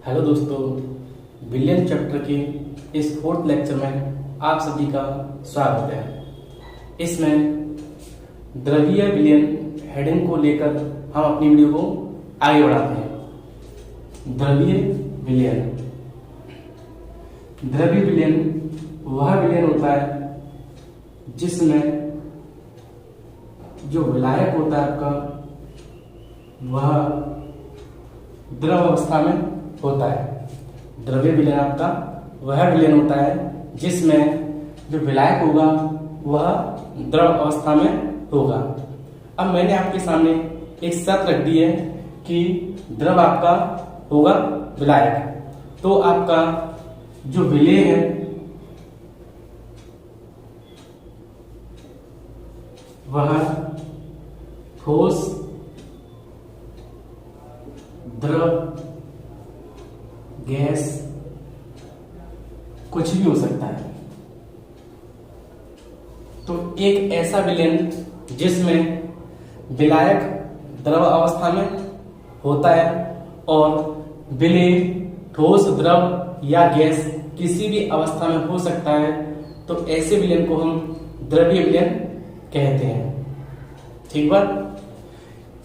Hello दोस्तों, विलियन chapter के इस फोर्थ लेक्चर में आप सभी का स्वागत है। इसमें द्रवीय विलयन हेडिंग को लेकर हम अपनी वीडियो को आगे बढ़ाते हैं। द्रवीय विलयन वह विलयन होता है जिसमें जो विलायक होता है आपका वह द्रव अवस्था में होता है। द्रव्य विलयन आपका वह विलयन होता है जिसमें जो विलायक होगा वह द्रव अवस्था में होगा। अब मैंने आपके सामने एक शर्त रख दी है कि द्रव आपका होगा विलायक, तो आपका जो विलेय है वह ठोस, द्रव, गैस कुछ भी हो सकता है। तो एक ऐसा विलयन जिसमें विलायक द्रव अवस्था में होता है और विलेय ठोस, द्रव या गैस किसी भी अवस्था में हो सकता है, तो ऐसे विलयन को हम द्रवीय विलयन कहते हैं। ठीक बात।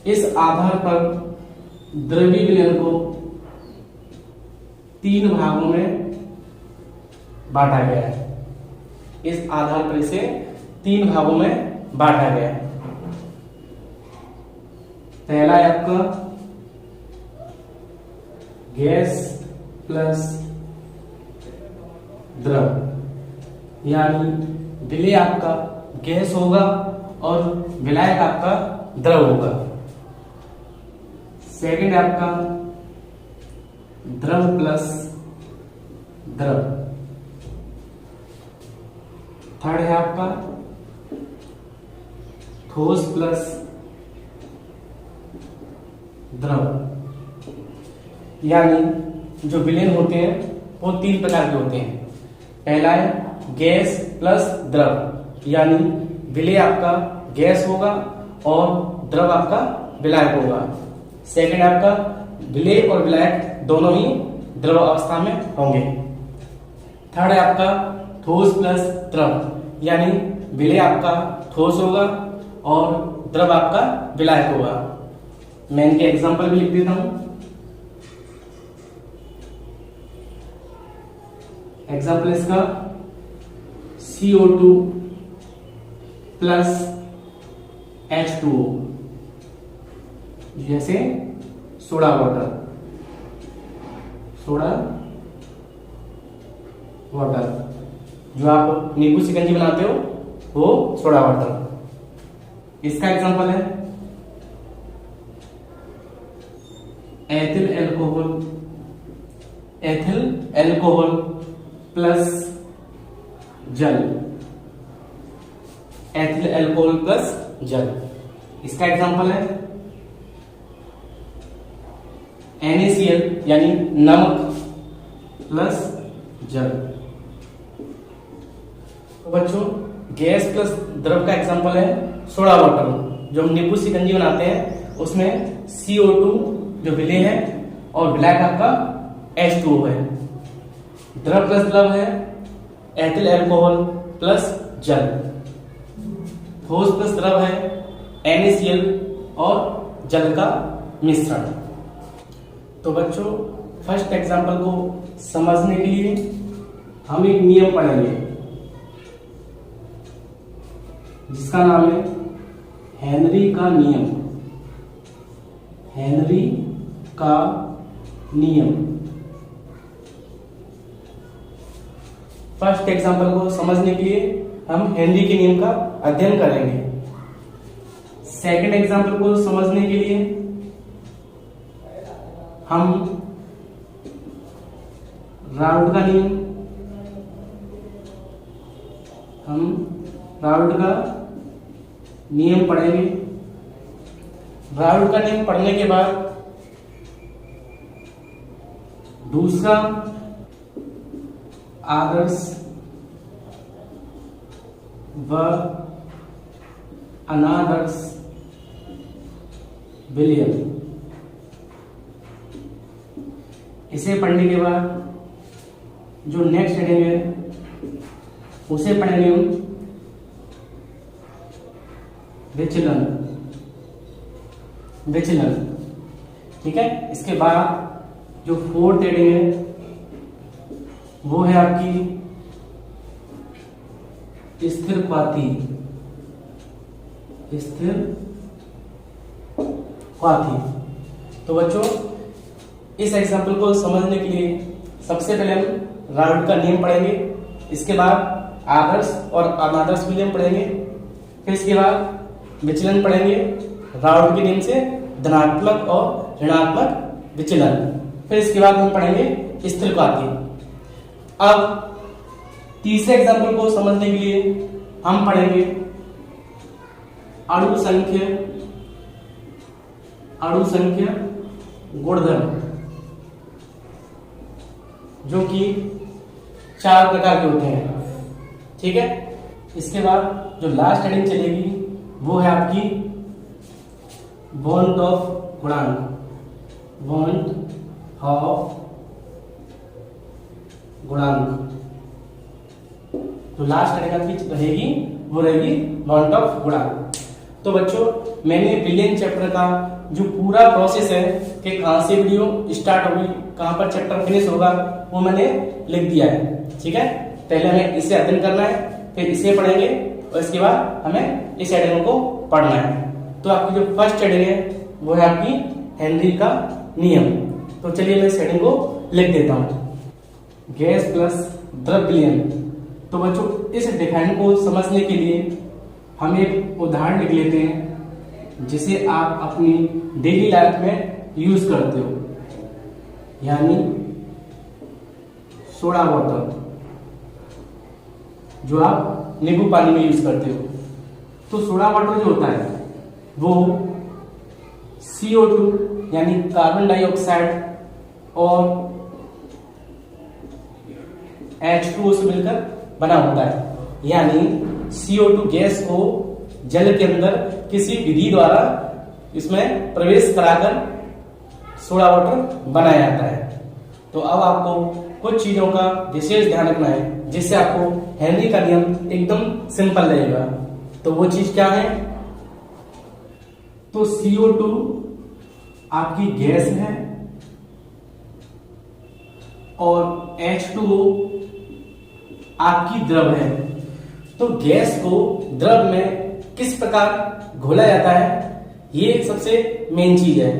इस आधार पर द्रवीय विलयन को 3 भागों में बांटा गया है। इस आधार पर इसे 3 भागों में बांटा गया है। पहला है आपका गैस प्लस द्रव, यानी विलेय आपका गैस होगा और विलायक आपका द्रव होगा। सेकंड है आपका द्रव प्लस द्रव। थर्ड है आपका ठोस प्लस द्रव। यानी जो विलयन होते हैं वो 3 प्रकार के होते हैं। पहला है गैस प्लस द्रव, यानी विलेय आपका गैस होगा और द्रव आपका विलायक होगा। सेकंड आपका विलेय और विलायक दोनों ही द्रव अवस्था में होंगे। थर्ड है आपका ठोस प्लस द्रव, यानी विलेय आपका ठोस होगा और द्रव आपका विलायक होगा। मैं इनके एग्जांपल भी लिख देता हूं। एग्जांपल इसका CO2 प्लस H2O, जैसे सोडा वाटर जो आप नींबू शिकंजी बनाते हो वो सोडा वाटर। इसका एग्जांपल है एथिल एल्कोहल प्लस जल। एथिल एल्कोहल प्लस जल। इसका एग्जांपल है NaCl, यानी नमक प्लस जल। तो बच्चों, गैस प्लस द्रव का एग्जांपल है सोडा वाटर। जो हम नींबू शिकंजी बनाते हैं उसमें CO2 जो विलेय है और विलायक आपका H2O है। द्रव प्लस द्रव है एथिल एल्कोहल प्लस जल। ठोस प्लस द्रव है NaCl और जल का मिश्रण। तो बच्चों, फर्स्ट एग्जांपल को समझने के लिए हम एक नियम पढ़ेंगे जिसका नाम है हेनरी का नियम। फर्स्ट एग्जांपल को समझने के लिए हम हेनरी के नियम का अध्ययन करेंगे। सेकंड एग्जांपल को समझने के लिए हम राउल्ट का नियम पढ़ेंगे। राउल्ट का नियम पढ़ने के बाद दूसरा आदर्श व अनादर्श विलयन, इसे पढ़ने के बाद जो नेक्स्ट हेडिंग है उसे पढ़ेंगे हम विचलन। विचलन, ठीक है। इसके बाद जो फोर्थ हेडिंग है वो है आपकी स्थिरपाती। तो बच्चों इस एग्जाम्पल को समझने के लिए सबसे पहले हम राउंड का नियम पढ़ेंगे, इसके बाद आदर्श और अनादर्श विलयन पढ़ेंगे, फिर इसके बाद विचलन पढ़ेंगे राउंड के नियम से, धनात्मक और ऋणात्मक विचलन, फिर इसके बाद हम पढ़ेंगे स्थिरपाती। अब तीसरे एग्जाम्पल को समझने के लिए हम पढ़ेंगे अणु संख्या गुणधर्म, जो कि 4 प्रकार के होते हैं, ठीक है। इसके बाद जो लास्ट हेडिंग चलेगी वो है आपकी वॉन्ट ऑफ गुणांक। तो लास्ट हेडिंग आपकी रहेगी वो रहेगी वॉन्ट ऑफ गुणांक। तो बच्चों मैंने विलयन चैप्टर का जो पूरा प्रोसेस है कि कहां से वीडियो स्टार्ट होगी, कहां पर चैप्टर फिनिश होगा, वो मैंने लिख दिया है, ठीक है। पहले हमें इसे अध्ययन करना है, फिर इसे पढ़ेंगे और इसके बाद हमें इस हेडिंग को पढ़ना है। तो आपकी जो फर्स्ट हेडिंग है वो है आपकी हेनरी का नियम। तो चलिए मैं इस हेडिंग को लिख देता हूं, गैस प्लस द्रव विलयन। तो बच्चों इस डिफाइन को समझने के लिए हम एक उदाहरण लिख लेते हैं जिसे आप अपनी डेली लाइफ में यूज करते हो, यानी सोडा वाटर, जो आप नींबू पानी में यूज करते हो। तो सोडा वाटर जो होता है वो CO2 यानी कार्बन डाइऑक्साइड और H2O से मिलकर बना होता है, यानी CO2 गैस को जल के अंदर किसी विधि द्वारा इसमें प्रवेश कराकर सोडा वाटर बनाया जाता है। तो अब आपको कुछ चीजों का विशेष ध्यान रखना है जिससे आपको हेनरी का नियम एकदम सिंपल रहेगा। तो वो चीज क्या है? तो CO2 आपकी गैस है और H2O आपकी द्रव है। तो गैस को द्रव में किस प्रकार घोला जाता है, ये सबसे मेन चीज है।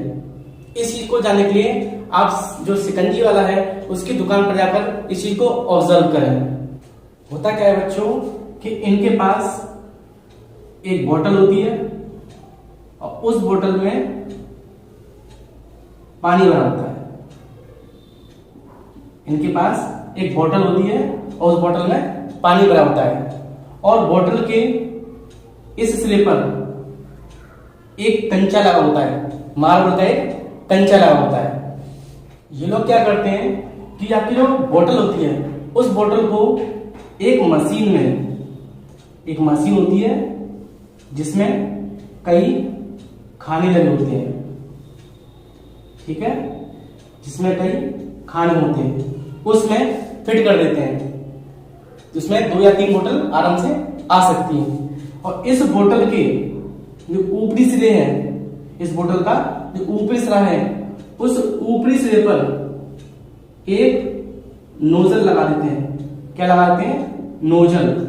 इस चीज को जानने के लिए आप जो शिकंजी वाला है उसकी दुकान पर जाकर इस चीज को ऑब्जर्व करें। होता क्या है बच्चों कि इनके पास एक बोतल होती है और उस बोतल में पानी भरा होता है। इनके पास एक बोतल होती है और उस बोतल में पानी भरा होता है और बोतल के इस सिरे पर एक कंचा लगा होता है, मार्बल का एक कंचा लगा होता है। ये लोग क्या करते हैं कि आपकी जो बोतल होती है उस बोतल को एक मशीन होती है जिसमें कई खाने लगे होते हैं, ठीक है, जिसमें कई खाने होते हैं, उसमें फिट कर देते हैं। उसमें 2 या 3 बोतल आराम से आ सकती है। और इस बोतल के जो ऊपरी सिरे हैं, इस बोतल का जो ऊपरी सिरा है, उस ऊपरी सिरे पर एक नोजल लगा देते हैं। क्या लगाते हैं? नोजल।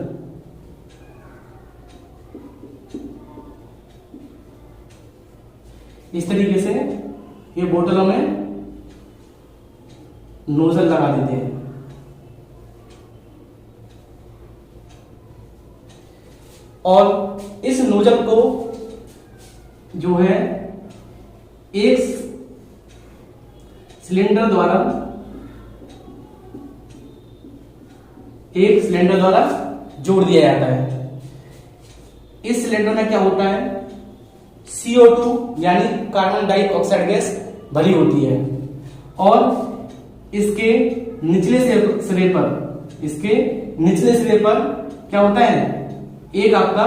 इस तरीके से ये बोतलों में नोजल लगा देते हैं। और इस नोजल को जो है एक सिलेंडर द्वारा जोड़ दिया जाता है। इस सिलेंडर में क्या होता है? CO2 यानी कार्बन डाइऑक्साइड गैस भरी होती है और इसके निचले सिरे पर क्या होता है? एक आपका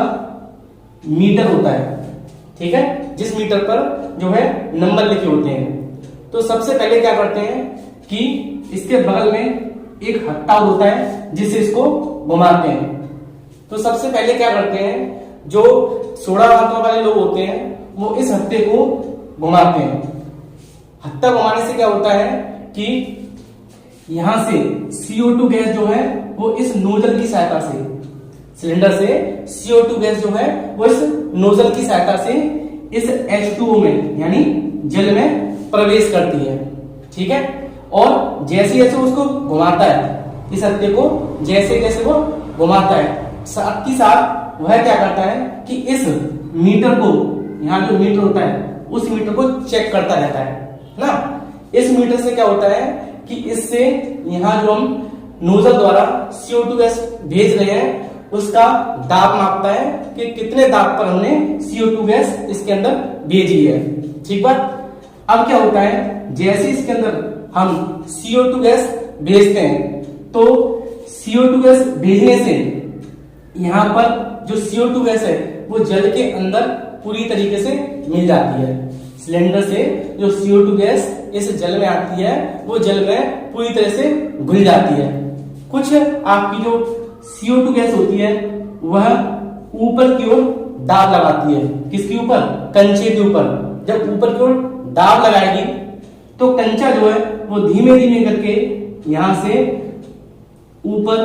मीटर होता है, ठीक है, जिस मीटर पर जो है नंबर लिखे होते हैं। तो सबसे पहले क्या करते हैं कि इसके बगल में एक हत्ता होता है जिससे इसको घुमाते हैं। तो सबसे पहले क्या करते हैं, जो सोडा वाटर वाले लोग होते हैं वो इस हत्ते को घुमाते हैं। हत्ता घुमाने से क्या होता है कि यहां से CO2 गैस जो है वो इस नोजल की सहायता से, सिलेंडर से CO2 गैस जो है वो इस नोजल की सहायता से इस H2O में यानी जल में प्रवेश करती है। ठीक है, और जैसे जैसे उसको घुमाता है, इस हत्ते को जैसे जैसे वो घुमाता है, साथ ही साथ वह क्या करता है कि इस मीटर को, यहाँ जो मीटर होता है उस मीटर को चेक करता रहता है ना। इस मीटर से क्या होता है कि इससे यहाँ जो हम नोजल द्वारा CO2 गैस भेज रहे हैं उसका दाब मापता है कि कितने दाब पर हमने CO2 गैस इसके अंदर भेजी है। ठीक बात। अब क्या होता है, जैसे इसके अंदर हम CO2 गैस भेजते हैं तो CO2 गैस भेजने से यहाँ पर जो CO2 गैस है वो जल के अंदर पूरी तरीके से मिल जाती है। सिलेंडर से जो CO2 गैस इस जल में आती है वो जल में पूरी तरह से घुल जाती है। कुछ आपकी जो CO2 गैस होती है वह ऊपर की ओर दाब लगाती है। किसके ऊपर? कंचे के ऊपर। जब ऊपर की ओर दाब लगाएगी तो कंचा जो है वो धीमे धीमे करके यहां से ऊपर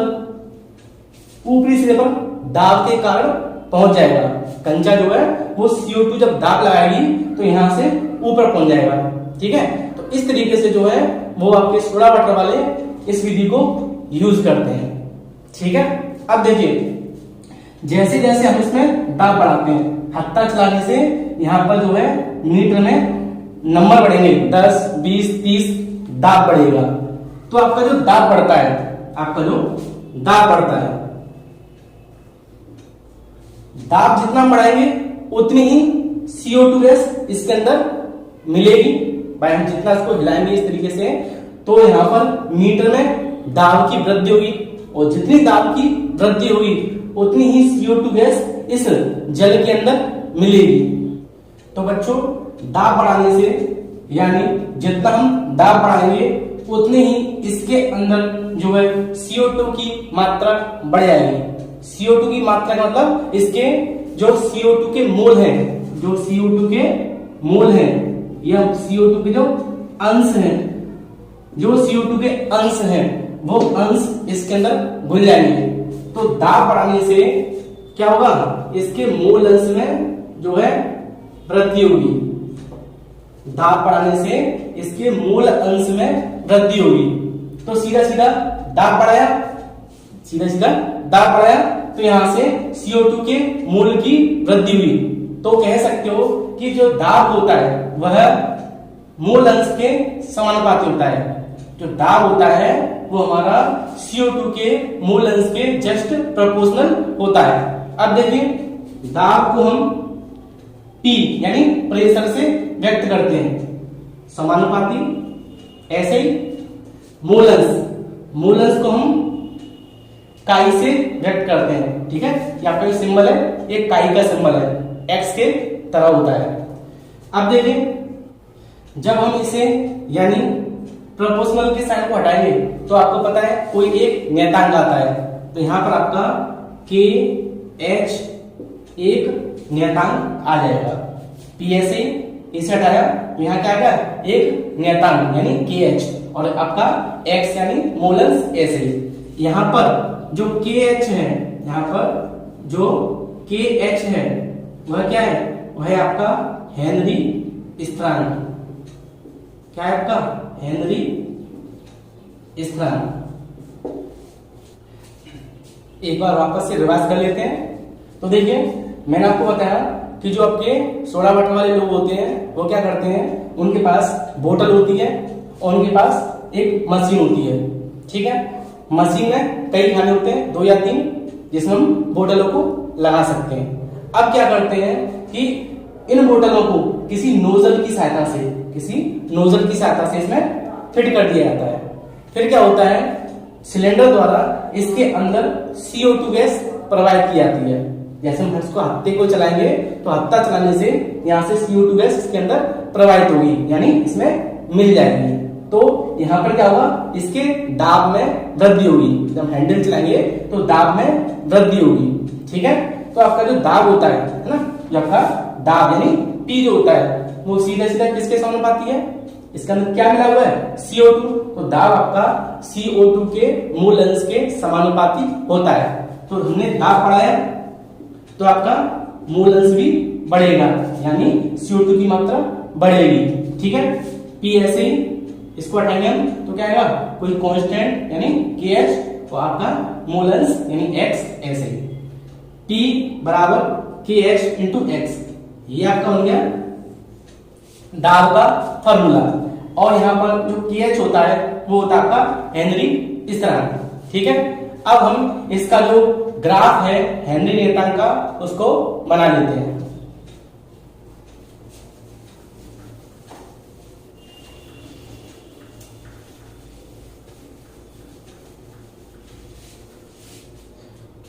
ऊपरी सिरे पर दाब के कारण पहुंच जाएगा। कंचा जो है वो CO2 जब दाब लगाएगी तो यहां से ऊपर पहुंच जाएगा। ठीक है, तो इस तरीके से जो है वो आपके सोडा वाटर वाले इस विधि को यूज करते हैं। ठीक है, अब देखिए जैसे जैसे हम इसमें दाब बढ़ाते हैं, हत्ता चलाने से यहां पर जो है मीटर में नंबर बढ़ेंगे, 10, 20, 30 दाब बढ़ेगा। तो आपका जो दाब बढ़ता है, आपका जो दाब बढ़ता है, दाब जितना बढ़ाएंगे उतनी ही CO2 गैस इसके अंदर मिलेगी। भाई हम जितना इसको हिलाएंगे इस तरीके से तो यहाँ पर मीटर में दाब की वृद्धि होगी, और जितनी दाब की वृद्धि होगी उतनी ही CO2 गैस इस जल के अंदर मिलेगी। तो बच्चों दाब बढ़ाने से यानी जितना हम दाब बढ़ाएंगे उतने ही इसके अंदर जो है CO2 की मात्रा बढ़ जाएगी। CO2 की मात्रा का मतलब इसके जो CO2 के मोल हैं, जो CO2 के मोल हैं या CO2 के जो अंश हैं, जो CO2 के अंश हैं वो अंश इसके अंदर घुल जाएंगे। तो दाब बढ़ाने से क्या होगा, इसके मोल अंश में जो है वृद्धि होगी। दाब बढ़ाने से इसके मूल अंश में वृद्धि होगी। तो सीधा सीधा दाब बढ़ाया, सीधा सीधा दाब बढ़ाया तो यहां से CO2 के मूल की वृद्धि हुई। तो कह सकते हो कि जो दाब होता है वह मूल अंश के समानुपाती होता है। जो दाब होता है वो हमारा CO2 के मूल अंश के जस्ट प्रोपोर्शनल होता है। अब देखिए दाब को हम P यानी प्रेशर से व्यक्त करते हैं, समानुपाती। ऐसे ही मूल अंश को हम काई से व्यक्त करते हैं। ठीक है, ये आपका जो सिंबल है ये काई का सिंबल है, एक्स के तरह होता है। अब देखिए जब हम इसे यानी प्रोपोर्शनल के साइन को हटाएंगे तो आपको पता है कोई एक नियतांक आता है। तो यहां पर आपका KH एक नियतांक आ जाएगा। P ऐसे इसे हटाया तो यहाँ क्या आएगा, एक नियतांक यानी KH, और आपका X यानी मोल अंश ऐसे। यहाँ पर जो KH है, यहाँ पर जो KH है वह क्या है, वह है आपका हेनरी स्थिरांक। क्या है आपका हेनरी स्थिरांक। एक बार वापस से रिवाइज कर लेते हैं। तो देखिए मैंने आपको बताया कि जो आपके सोडा वाटर वाले लोग होते हैं वो क्या करते हैं, उनके पास बोतल होती है और उनके पास एक मशीन होती है। ठीक है, मशीन में कई खाने होते हैं, 2 या 3, जिसमें हम बोतलों को लगा सकते हैं। अब क्या करते हैं कि इन बोतलों को किसी नोजल की सहायता से इसमें फिट कर दिया जाता है। फिर क्या होता है, सिलेंडर द्वारा इसके अंदर CO2 गैस प्रवाहित की जाती है। जैसे हम इसको हत्ते को चलाएंगे तो हत्ता चलाने से यहाँ से CO2 गैस इसके अंदर प्रवाहित होगी यानी इसमें मिल जाएगी। तो तो यहाँ पर क्या होगा, इसके दाब में वृद्धि होगी। जब हैंडल चलाएंगे तो दाब में वृद्धि होगी। ठीक है, तो आपका जो दाब होता है ना, जो आपका दाब यानी P जो होता है वो सीधा सीधा किसके समानुपाती है, इसके अंदर क्या मिला हुआ है, CO2। तो दाब आपका CO2 के मूल अंश के समानुपाती होता है। तो हमने दाब बढ़ाया तो आपका मूल अंश भी बढ़ेगा, यानी CO2 की मात्रा बढ़ेगी। ठीक है, P ऐसे ही इसको हटाएंगे हम तो क्या आएगा, कोई कांस्टेंट यानी KH और आपका मूल अंश यानी X ऐसे ही P बराबर KH इंटू X, ये आपका बन गया दाब का फॉर्मूला। और यहाँ पर जो KH होता है वो होता है आपका हेनरी स्थिरांक। ठीक है, अब हम इसका जो ग्राफ है हेनरी नियतांक का उसको बना लेते हैं।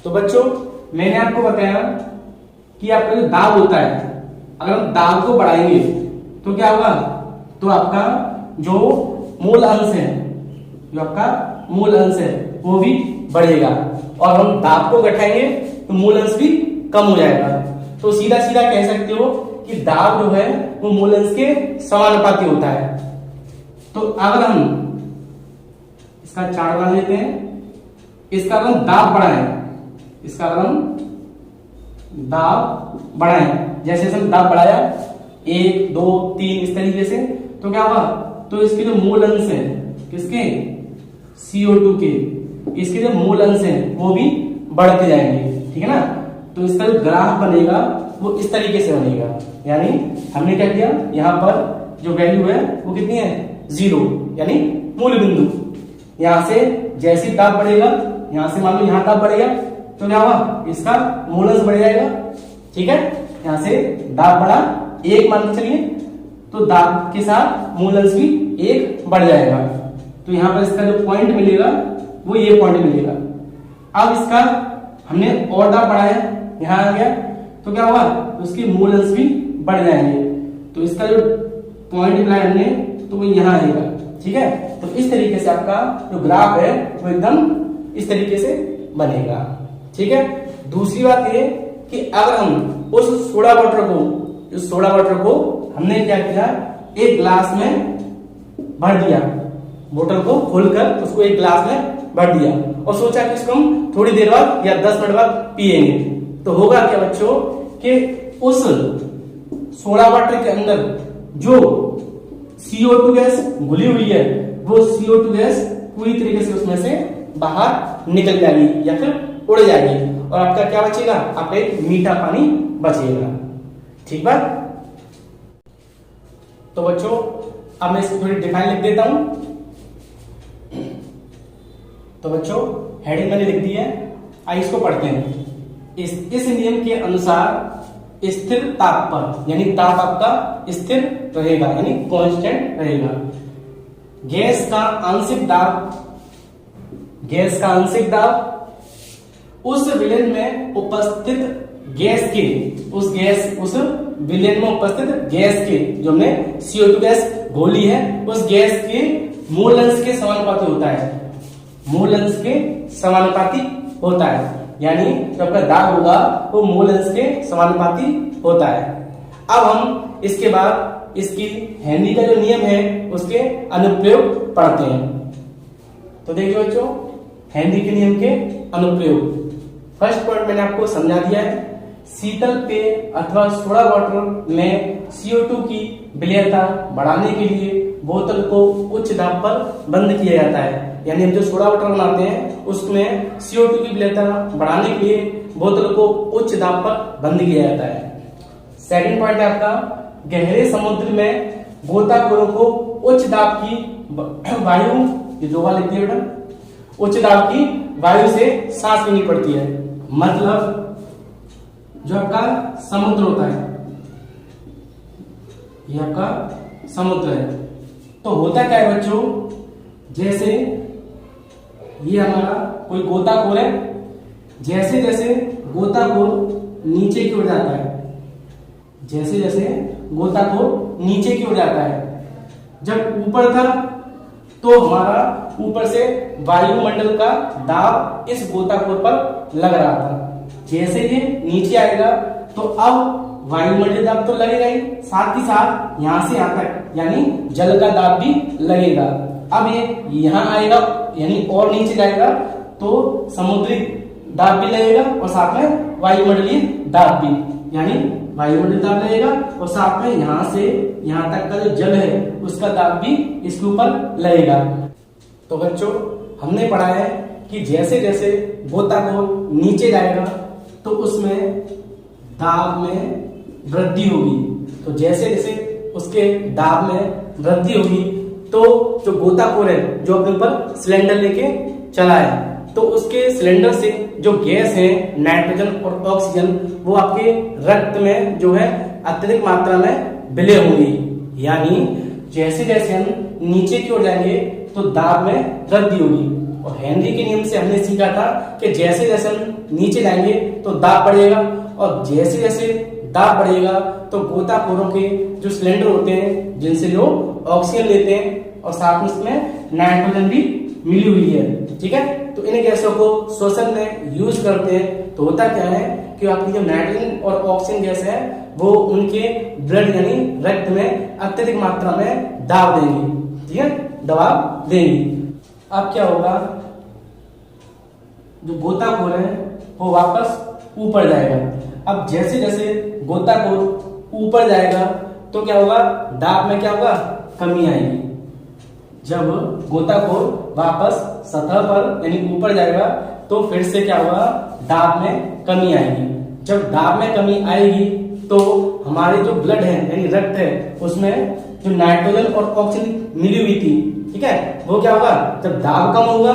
तो बच्चों मैंने आपको बताया कि आपका जो दाब होता है, अगर हम दाब को बढ़ाएंगे तो क्या होगा, तो आपका जो मूल अंश है, जो आपका मूल अंश है वो भी बढ़ेगा, और हम दाब को घटाएंगे तो मूल अंश भी कम हो जाएगा। तो सीधा सीधा कह सकते हो कि दाब जो है वो मूल अंश के समानुपाती होता है। तो अगर हम इसका चार्ट बना लेते हैं, इसका अगर हम दाब बढ़ाएं, इसका अगर हम दाब बढ़ाएं, जैसे हम दाब बढ़ाया 1 2 3 इस तरीके से, तो क्या होगा, तो इसके जो मूल अंश है किसके, CO2 के, इसके जो मूल अंश है वो भी बढ़ते जाएंगे। ठीक है ना, तो इसका जो ग्राफ बनेगा वो इस तरीके से बनेगा। यानी हमने क्या किया, यहाँ पर जो वैल्यू है वो कितनी है, 0 यानी मूल बिंदु। यहां से जैसे दाब बढ़ेगा, यहां से मान लो यहाँ दाब बढ़ेगा तो क्या होगा, इसका मूल अंश बढ़ जाएगा। ठीक है, यहां से दाब बढ़ा 1 मान के चलिए, तो दाब के साथ मूल अंश भी 1 बढ़ जाएगा। तो यहाँ पर इसका जो पॉइंट मिलेगा वो ये पॉइंट मिलेगा। अब इसका हमने और दाब बढ़ाया, यहाँ आ गया तो क्या हुआ, तो इसके मूल अंश भी बढ़ जाएंगे। तो इसका जो पॉइंट मिला हमने तो वो यहाँ आएगा। ठीक है, तो इस तरीके से आपका जो ग्राफ है वो एकदम इस तरीके से बनेगा। ठीक है, दूसरी बात ये कि अगर हम उस सोडा वाटर को हमने क्या किया, एक ग्लास में भर दिया, बोतल को खोलकर उसको एक ग्लास में भर दिया और सोचा कि इसको हम थोड़ी देर बाद या 10 मिनट बाद पिएंगे, तो होगा क्या बच्चों कि उस सोडा वाटर के अंदर जो CO2 गैस घुली हुई है वो CO2 गैस पूरी तरीके से उसमें से बाहर निकल जाएगी या फिर उड़ जाएगी, और आपका क्या बचेगा, आपका एक मीठा पानी बचेगा। ठीक बात। तो बच्चों अब मैं इसको थोड़ी डिफाइन लिख देता हूं। तो बच्चों हेडिंग मैंने लिख दी है, आइए इसको पढ़ते हैं। इस नियम के अनुसार स्थिर ताप पर, यानी ताप आपका स्थिर रहेगा यानी कांस्टेंट रहेगा, गैस का आंशिक दाब उस विलयन में उपस्थित गैस के जो हमने CO2 गैस घोली है उस गैस के मूल अंश के समानुपाती होता है, मूल अंश के समानुपाती होता है। यानी जो आपका दाब होगा वो मूल अंश के समानुपाती होता है। अब हम इसके बाद इसकी हेनरी का जो नियम है उसके अनुप्रयोग पढ़ते हैं। तो देखिए बच्चों, हेनरी के नियम के अनुप्रयोग, फर्स्ट पॉइंट मैंने आपको समझा दिया है। शीतल पेय अथवा सोडा वाटर में CO2 की विलेयता बढ़ाने के लिए बोतल को उच्च दाब पर बंद किया जाता है। यानी हम जो सोडा वाटर बनाते हैं उसमें CO2 की विलेयता बढ़ाने के लिए बोतल को उच्च दाब पर बंद किया जाता है। सेकंड पॉइंट है आपका, गहरे समुद्र में गोताखोरों को उच्च दाब की वायु, ये दो बार लिखती है बेटा, उच्च दाब की वायु से सांस लेनी पड़ती है। मतलब जो आपका समुद्र होता है, ये आपका समुद्र है, तो होता क्या है बच्चों, जैसे ये हमारा कोई गोताखोर है, जैसे जैसे गोताखोर नीचे की ओर जाता है, जैसे जैसे गोताखोर नीचे की ओर जाता है, जब ऊपर था तो हमारा ऊपर से वायुमंडल का दाब इस गोताखोर पर लग रहा था। जैसे ये नीचे आएगा तो अब वायुमंडलीय दाब तो लगेगा ही, साथ ही साथ यहां से यहां तक यानी जल का दाब भी लगेगा। अब ये यहां आएगा यानी और नीचे जाएगा तो समुद्री दाब भी लगेगा और साथ में वायुमंडलीय दाब भी, यानी वायुमंडलीय दाब लगेगा और साथ में यहां से यहां तक का जो जल है उसका दाब भी इसके ऊपर लगेगा। तो बच्चों हमने पढ़ा है कि जैसे जैसे गोताखोर नीचे जाएगा तो उसमें दाब में वृद्धि होगी। तो जैसे जैसे उसके दाब में वृद्धि होगी तो जो गोताखोर है जो अपने ऊपर सिलेंडर लेके चला है तो उसके सिलेंडर से जो गैस है नाइट्रोजन और ऑक्सीजन वो आपके रक्त में जो है अत्यधिक मात्रा में विलय होंगी। यानी जैसे जैसे हम नीचे की ओर जाएंगे तो दाब में वृद्धि होगी। और हेनरी के नियम से हमने सीखा था कि जैसे जैसे हम नीचे जाएंगे तो दाब बढ़ेगा और जैसे जैसे दाब बढ़ेगा तो गोताखोरों के जो सिलेंडर होते हैं जिनसे लोग ऑक्सीजन लेते हैं और साथ में उसमें नाइट्रोजन भी मिली हुई है, ठीक है। तो इन गैसों को श्वसन में यूज करते हैं तो होता क्या है कि आपकी जो नाइट्रोजन और ऑक्सीजन गैस है वो उनके ब्लड यानी रक्त में अत्यधिक मात्रा में दाब देंगे, ठीक है, दबाव देंगे। अब क्या होगा, जो गोताखोर है वो वापस ऊपर जाएगा। अब जैसे जैसे गोताखोर ऊपर जाएगा तो क्या होगा, दाब में क्या होगा, कमी आएगी। जब गोताखोर वापस सतह पर यानी ऊपर जाएगा तो फिर से क्या होगा, दाब में कमी आएगी। जब दाब में कमी आएगी तो हमारे जो ब्लड है यानी रक्त है उसमें जो नाइट्रोजन और ऑक्सीजन मिली हुई थी, ठीक है, वो क्या होगा, जब दाब कम होगा,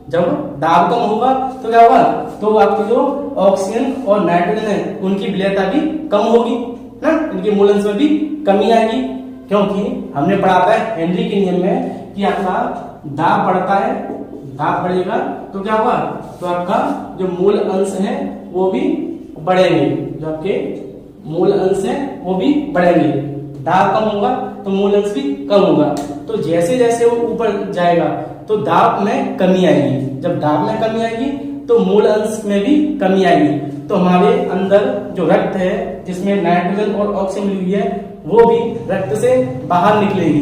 जब दाब कम होगा तो क्या होगा, तो आपकी जो ऑक्सीजन और नाइट्रोजन है उनकी विलयता भी कम होगी ना, इनके मूलंश में भी कमी आएगी। क्योंकि हमने पढ़ा था हेनरी के नियम में कि आपका दाब बढ़ता है, दाब बढ़ेगा तो क्या होगा, तो आपका जो मूल अंश है वो भी बढ़ेंगे, जो आपके मूल अंश है वो भी बढ़ेंगे। दाब कम होगा तो मूल अंश भी कम होगा। तो जैसे जैसे वो ऊपर जाएगा तो दाब में कमी आएगी। जब दाब में कमी आएगी तो मूल अंश में भी कमी आएगी। तो हमारे अंदर जो रक्त है जिसमें नाइट्रोजन और ऑक्सीजन मिली हुई है वो भी रक्त से बाहर निकलेगी,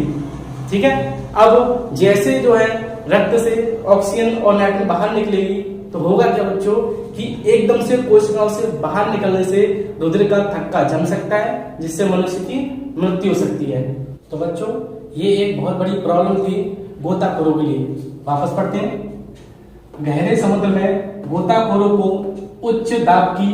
ठीक है। अब जैसे जो है रक्त से ऑक्सीजन और नाइट्रोजन बाहर निकलेगी तो होगा क्या बच्चों कि एकदम से कोशिकाओं से बाहर निकलने से रुधिर का थक्का जम सकता है जिससे मनुष्य की मृत्यु हो सकती है। तो बच्चों ये एक बहुत बड़ी प्रॉब्लम थी गोताखोरों के लिए। वापस पढ़ते हैं। गहरे समुद्र में गोताखोरों को उच्च दाब की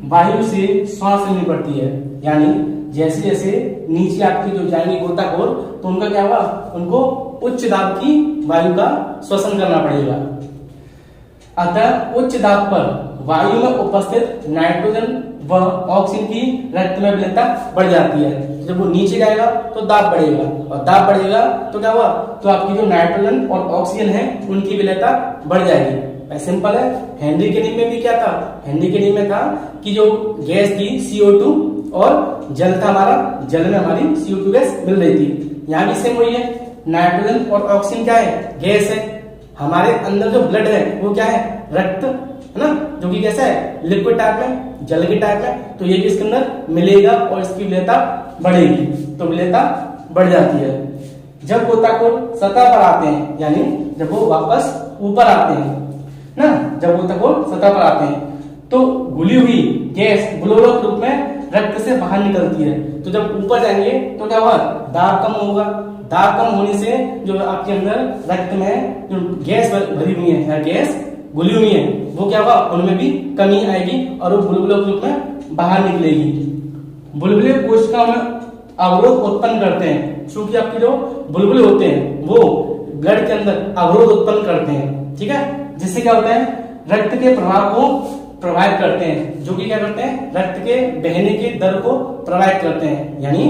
वायु से श्वास लेनी पड़ती है। यानी जैसे जैसे नीचे आपकी जो जाएंगे गोताखोर तो उनका क्या होगा, उनको उच्च दाब की वायु का श्वसन करना पड़ेगा। अतः उच्च दाब पर वायु में उपस्थित नाइट्रोजन व ऑक्सीजन की रक्त में विलयता बढ़ जाती है। जब वो नीचे जाएगा तो दाब बढ़ेगा और दाब बढ़ेगा तो क्या हुआ, तो आपकी जो नाइट्रोजन और ऑक्सीजन है उनकी विलयता बढ़ जाएगी। सिंपल है। हेनरी के नियम में भी क्या था, हेनरी के नियम में था कि जो गैस थी CO2 और जल था हमारा, जल में हमारी CO2 गैस मिल रही थी। यहाँ भी सेम वही है, नाइट्रोजन और ऑक्सीजन क्या है, गैस है। हमारे अंदर जो ब्लड है वो क्या है, रक्त है ना, जो कि कैसा है, लिक्विड टाइप में, जल की टाइप में। तो ये भी इसके अंदर मिलेगा और इसकी विलयता बढ़ेगी, तो विलयता बढ़ जाती है। जब गोताखोर सतह पर आते हैं यानी जब वो वापस ऊपर आते हैं ना, जब गोताखोर सतह पर आते हैं तो घुली हुई गैस बुलबुलों के रूप में रक्त से बाहर निकलती है। तो जब ऊपर जाएंगे तो क्या होगा, दाब कम होगा। दाब कम होने से जो आपके अंदर रक्त में जो गैस भरी हुई है या गैस घुली हुई है वो क्या होगा, उनमें भी कमी आएगी और वो बुलबुलों के रूप में बाहर निकलेगी। बुलबुले कोशिकाओं में अवरोध उत्पन्न करते हैं, क्योंकि आपके जो बुलबुले होते हैं वो ब्लड के अंदर अवरोध उत्पन्न करते हैं, ठीक है। जिससे क्या होता है, रक्त के प्रवाह को प्रभावित करते हैं, जो कि क्या करते हैं, रक्त के बहने के दर को प्रभावित करते हैं। यानी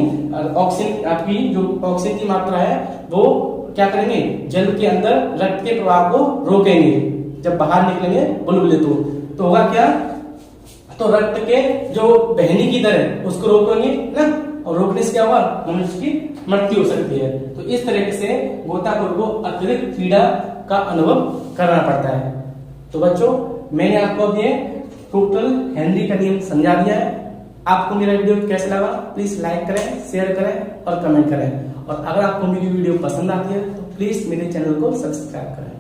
ऑक्सीजन, आपकी जो ऑक्सीजन की मात्रा है वो क्या करेंगे, जल के अंदर रक्त के प्रवाह को रोकेंगे। जब बाहर निकलेंगे बुलबुले तो होगा क्या, तो रक्त के जो बहने की दर है उसको रोकेंगे ना, और रोकने से क्या होगा, मनुष्य की मृत्यु हो सकती है। तो इस तरीके से गोताखोर को अत्यधिक पीड़ा का अनुभव करना पड़ता है। तो बच्चों, मैंने आपको अब ये टोटल हेनरी का नियम समझा दिया है। आपको मेरा वीडियो कैसा लगा प्लीज लाइक करें, शेयर करें और कमेंट करें। और अगर आपको मेरी वीडियो पसंद आती है तो प्लीज मेरे चैनल को सब्सक्राइब करें।